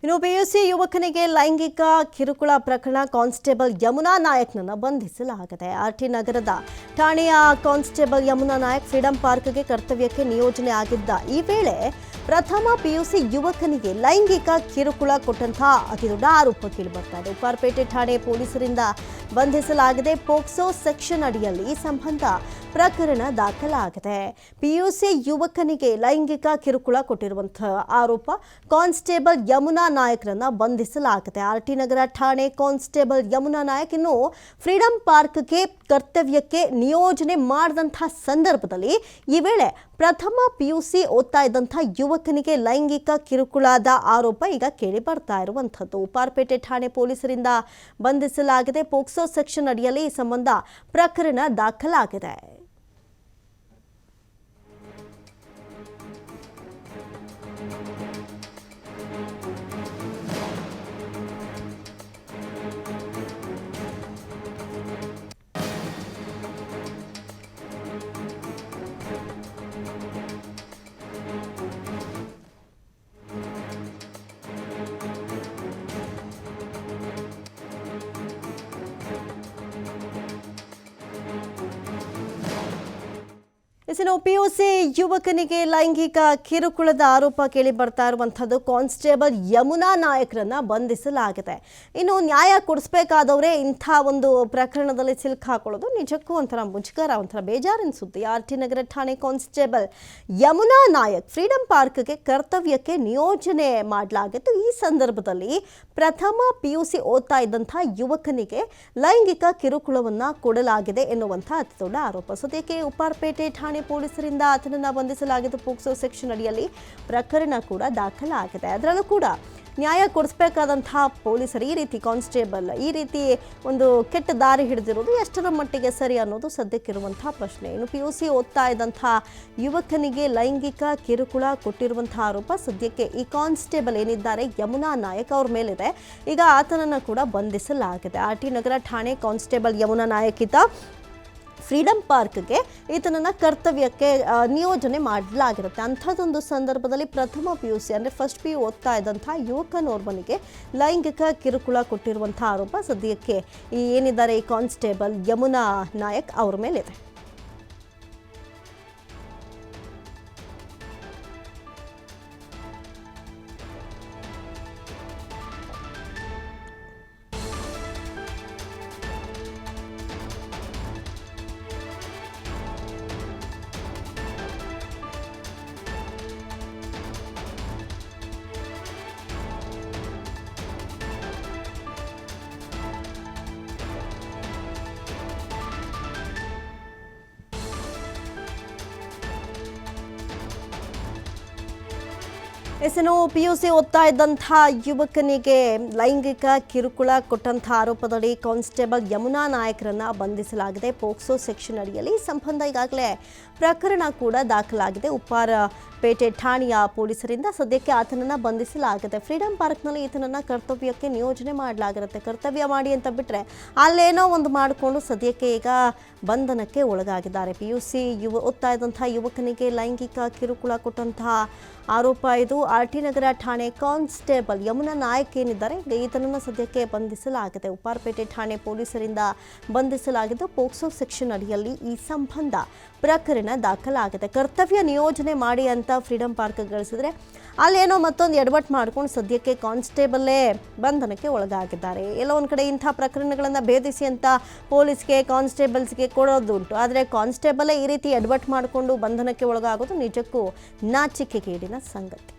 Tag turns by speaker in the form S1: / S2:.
S1: ಇನ್ನು ಪಿಯುಸಿ ಯುವಕನಿಗೆ ಲೈಂಗಿಕ ಕಿರುಕುಳ ಪ್ರಕರಣ ಕಾನ್ಸ್ಟೇಬಲ್ ಯಮುನಾ ನಾಯಕ್ನನ್ನು ಬಂಧಿಸಲಾಗಿದೆ. ಆರ್ಟಿ ನಗರದ ಠಾಣೆಯ ಕಾನ್ಸ್ಟೇಬಲ್ ಯಮುನಾ ನಾಯಕ್ ಫ್ರೀಡಂ ಪಾರ್ಕ್ಗೆ ಕರ್ತವ್ಯಕ್ಕೆ ನಿಯೋಜನೆ ಆಗಿದ್ದ ಈ ವೇಳೆ ಪ್ರಥಮ ಪಿಯುಸಿ ಯುವಕನಿಗೆ ಲೈಂಗಿಕ ಕಿರುಕುಳ ಕೊಟ್ಟಂತಹ ಅತಿದೊಡ್ಡ ಆರೋಪ ಕೇಳಿಬರ್ತಾ ಇದೆ. ಉಪ್ಪಾರಪೇಟೆ ಠಾಣೆ ಪೊಲೀಸರಿಂದ ಬಂಧಿಸಲಾಗಿದೆ. ಪೋಕ್ಸೋ ಸೆಕ್ಷನ್ ಅಡಿಯಲ್ಲಿ ಈ ಸಂಬಂಧ ಪ್ರಕರಣ ದಾಖಲಾಗಿದೆ. ಪಿಯುಸಿ ಯುವಕನಿಗೆ ಲೈಂಗಿಕ ಕಿರುಕುಳ ಕೊಟ್ಟಿರುವಂತಹ ಆರೋಪ ಕಾನ್ಸ್ಟೇಬಲ್ ಯಮುನಾ ನಾಯಕ್ರನ್ನ ಬಂಧಿಸಲಾಗಿದೆ. ಆರ್ಟಿ ನಗರ ಠಾಣೆ ಕಾನ್ಸ್ಟೇಬಲ್ ಯಮುನಾ ನಾಯಕ್ ಇನ್ನು ಫ್ರೀಡಂ ಪಾರ್ಕ್ಗೆ ಕರ್ತವ್ಯಕ್ಕೆ ನಿಯೋಜನೆ ಮಾಡಿದಂತಹ ಸಂದರ್ಭದಲ್ಲಿ ಈ ವೇಳೆ ಪ್ರಥಮ ಪಿಯುಸಿ ಓದ್ತಾ ಇದ್ದಂತಹ ಯುವಕನಿಗೆ ಲೈಂಗಿಕ ಕಿರುಕುಳದ ಆರೋಪ ಈಗ ಕೇಳಿ ಬರ್ತಾ ಇರುವಂಥದ್ದು. ಉಪ್ಪಾರಪೇಟೆ ಠಾಣೆ ಪೊಲೀಸರಿಂದ ಬಂಧಿಸಲಾಗಿದೆ. ಪೋಕ್ಸೋ ಸೆಕ್ಷನ್ ಅಡಿಯಲ್ಲಿ ಈ ಸಂಬಂಧ ಪ್ರಕರಣ ದಾಖಲಾಗಿದೆ. ಇನ್ನು ಪಿಯುಸಿ ಯುವಕನಿಗೆ ಲೈಂಗಿಕ ಕಿರುಕುಳದ ಆರೋಪ ಕೇಳಿ ಬರ್ತಾ ಇರುವಂಥದ್ದು ಕಾನ್ಸ್ಟೇಬಲ್ ಯಮುನಾ ನಾಯಕ್ರನ್ನ ಬಂಧಿಸಲಾಗಿದೆ. ಇನ್ನು ನ್ಯಾಯ ಕೊಡಿಸಬೇಕಾದವರೇ ಇಂಥ ಒಂದು ಪ್ರಕರಣದಲ್ಲಿ ಸಿಲುಕಾಕೊಳ್ಳೋದು ನಿಜಕ್ಕೂ ಒಂಥರ ಮುಜುಗರ, ಒಂಥರ ಬೇಜಾರಿನ ಸುದ್ದಿ. ಆರ್ಟಿ ನಗರ ಠಾಣೆ ಕಾನ್ಸ್ಟೇಬಲ್ ಯಮುನಾ ನಾಯಕ್ ಫ್ರೀಡಂ ಪಾರ್ಕ್ಗೆ ಕರ್ತವ್ಯಕ್ಕೆ ನಿಯೋಜನೆ ಮಾಡಲಾಗಿತ್ತು. ಈ ಸಂದರ್ಭದಲ್ಲಿ ಪ್ರಥಮ ಪಿಯುಸಿ ಓದ್ತಾ ಇದ್ದಂತಹ ಯುವಕನಿಗೆ ಲೈಂಗಿಕ ಕಿರುಕುಳವನ್ನ ಕೊಡಲಾಗಿದೆ ಎನ್ನುವಂಥ ಅತಿ ದೊಡ್ಡ ಆರೋಪ. ಸದ್ಯಕ್ಕೆ ಉಪ್ಪಾರಪೇಟೆ ಠಾಣೆ ಪೊಲೀಸರಿಂದ ಆತನನ್ನು ಬಂಧಿಸಲಾಗಿದ್ದು. ಪೋಕ್ಸೋ ಸೆಕ್ಷನ್ ಅಡಿಯಲ್ಲಿ ಪ್ರಕರಣ ಕೂಡ ದಾಖಲಾಗಿದೆ. ಅದರಲ್ಲೂ ಕೂಡ ನ್ಯಾಯ ಕೊಡಿಸಬೇಕಾದಂತಹ ಪೊಲೀಸರು ಈ ರೀತಿ ಕಾನ್ಸ್ಟೇಬಲ್ ಈ ರೀತಿ ಒಂದು ಕೆಟ್ಟ ದಾರಿ ಹಿಡಿದಿರೋದು ಎಷ್ಟರ ಮಟ್ಟಿಗೆ ಸರಿ ಅನ್ನೋದು ಸದ್ಯಕ್ಕಿರುವಂತಹ ಪ್ರಶ್ನೆ. ಇನ್ನು ಪಿಯುಸಿ ಓದ್ತಾ ಇದ್ದಂತಹ ಯುವಕನಿಗೆ ಲೈಂಗಿಕ ಕಿರುಕುಳ ಕೊಟ್ಟಿರುವಂತಹ ಆರೋಪ ಸದ್ಯಕ್ಕೆ ಈ ಕಾನ್ಸ್ಟೇಬಲ್ ಏನಿದ್ದಾರೆ ಯಮುನಾ ನಾಯಕ್ ಅವ್ರ ಮೇಲಿದೆ. ಈಗ ಆತನನ್ನು ಕೂಡ ಬಂಧಿಸಲಾಗಿದೆ. ಆರ್ಟಿ ನಗರ ಠಾಣೆ ಕಾನ್ಸ್ಟೇಬಲ್ ಯಮುನಾ ನಾಯಕ್ ಫ್ರೀಡಂ ಪಾರ್ಕ್ಗೆ ಈತನನ್ನು ಕರ್ತವ್ಯಕ್ಕೆ ನಿಯೋಜನೆ ಮಾಡಲಾಗಿರುತ್ತೆ. ಅಂಥದ್ದೊಂದು ಸಂದರ್ಭದಲ್ಲಿ ಪ್ರಥಮ ಪಿಯುಸಿ ಅಂದರೆ ಫಸ್ಟ್ PU ಓದ್ತಾ ಇದ್ದಂಥ ಯುವಕನೋರ್ವನಿಗೆ ಲೈಂಗಿಕ ಕಿರುಕುಳ ಕೊಟ್ಟಿರುವಂಥ ಆರೋಪ ಸದ್ಯಕ್ಕೆ ಏನಿದ್ದಾರೆ ಈ ಕಾನ್ಸ್ಟೇಬಲ್ ಯಮುನಾ ನಾಯಕ್ ಅವ್ರ ಮೇಲಿದೆ. ಇನ್ನು ಪಿಯುಸಿ ಓದ್ತಾ ಇದ್ದಂಥ ಯುವಕನಿಗೆ ಲೈಂಗಿಕ ಕಿರುಕುಳ ಕೊಟ್ಟಂಥ ಆರೋಪದಡಿ ಕಾನ್ಸ್ಟೇಬಲ್ ಯಮುನಾ ನಾಯಕ್ರನ್ನ ಬಂಧಿಸಲಾಗಿದೆ. ಪೋಕ್ಸೋ ಸೆಕ್ಷನ್ ಅಡಿಯಲ್ಲಿ ಈ ಸಂಬಂಧ ಈಗಾಗಲೇ ಪ್ರಕರಣ ಕೂಡ ದಾಖಲಾಗಿದೆ. ಉಪ್ಪಾರಪೇಟೆ ಠಾಣೆಯ ಪೊಲೀಸರಿಂದ ಸದ್ಯಕ್ಕೆ ಆತನನ್ನು ಬಂಧಿಸಲಾಗಿದೆ. ಫ್ರೀಡಂ ಪಾರ್ಕ್ನಲ್ಲಿ ಈತನನ್ನು ಕರ್ತವ್ಯಕ್ಕೆ ನಿಯೋಜನೆ ಮಾಡಲಾಗಿರುತ್ತೆ. ಕರ್ತವ್ಯ ಮಾಡಿ ಅಂತ ಬಿಟ್ಟರೆ ಅಲ್ಲೇನೋ ಒಂದು ಮಾಡಿಕೊಂಡು ಸದ್ಯಕ್ಕೆ ಈಗ ಬಂಧನಕ್ಕೆ ಒಳಗಾಗಿದ್ದಾರೆ. ಪಿಯುಸಿ ಓದ್ತಾ ಇದ್ದಂಥ ಯುವಕನಿಗೆ ಲೈಂಗಿಕ ಕಿರುಕುಳ ಕೊಟ್ಟಂತಹ ಆರೋಪ ಇದು. ಆರ್ಟಿ ನಗರ ಠಾಣೆ ಕಾನ್ಸ್ಟೇಬಲ್ ಯಮುನಾ ನಾಯಕ್ ಏನಿದ್ದಾರೆ ಈತನನ್ನು ಸದ್ಯಕ್ಕೆ ಬಂಧಿಸಲಾಗಿದೆ. ಉಪ್ಪಾರಪೇಟೆ ಠಾಣೆ ಪೊಲೀಸರಿಂದ ಬಂಧಿಸಲಾಗಿದ್ದು. ಪೋಕ್ಸೋ ಸೆಕ್ಷನ್ ಅಡಿಯಲ್ಲಿ ಈ ಸಂಬಂಧ ಪ್ರಕರಣ ದಾಖಲಾಗಿದೆ. ಕರ್ತವ್ಯ ನಿಯೋಜನೆ ಮಾಡಿ ಅಂತ ಫ್ರೀಡಂ ಪಾರ್ಕ್ ಗಳಿಸಿದ್ರೆ ಅಲ್ಲೇನೋ ಮತ್ತೊಂದು ಎಡವಟ್ಟು ಮಾಡ್ಕೊಂಡು ಸದ್ಯಕ್ಕೆ ಕಾನ್ಸ್ಟೇಬಲ್ಲೇ ಬಂಧನಕ್ಕೆ ಒಳಗಾಗಿದ್ದಾರೆ. ಎಲ್ಲೋ ಒಂದು ಕಡೆ ಇಂಥ ಪ್ರಕರಣಗಳನ್ನು ಭೇದಿಸಿ ಅಂತ ಪೊಲೀಸ್ಗೆ ಕಾನ್ಸ್ಟೇಬಲ್ಸ್ಗೆ ಕೊಡೋದುಂಟು. ಆದರೆ ಕಾನ್ಸ್ಟೇಬಲ್ಲೇ ಈ ರೀತಿ ಎಡವಟ್ಟು ಮಾಡಿಕೊಂಡು ಬಂಧನಕ್ಕೆ ಒಳಗಾಗೋದು ನಿಜಕ್ಕೂ ನಾಚಿಕೆಗೇಡಿನ ಸಂಗತಿ.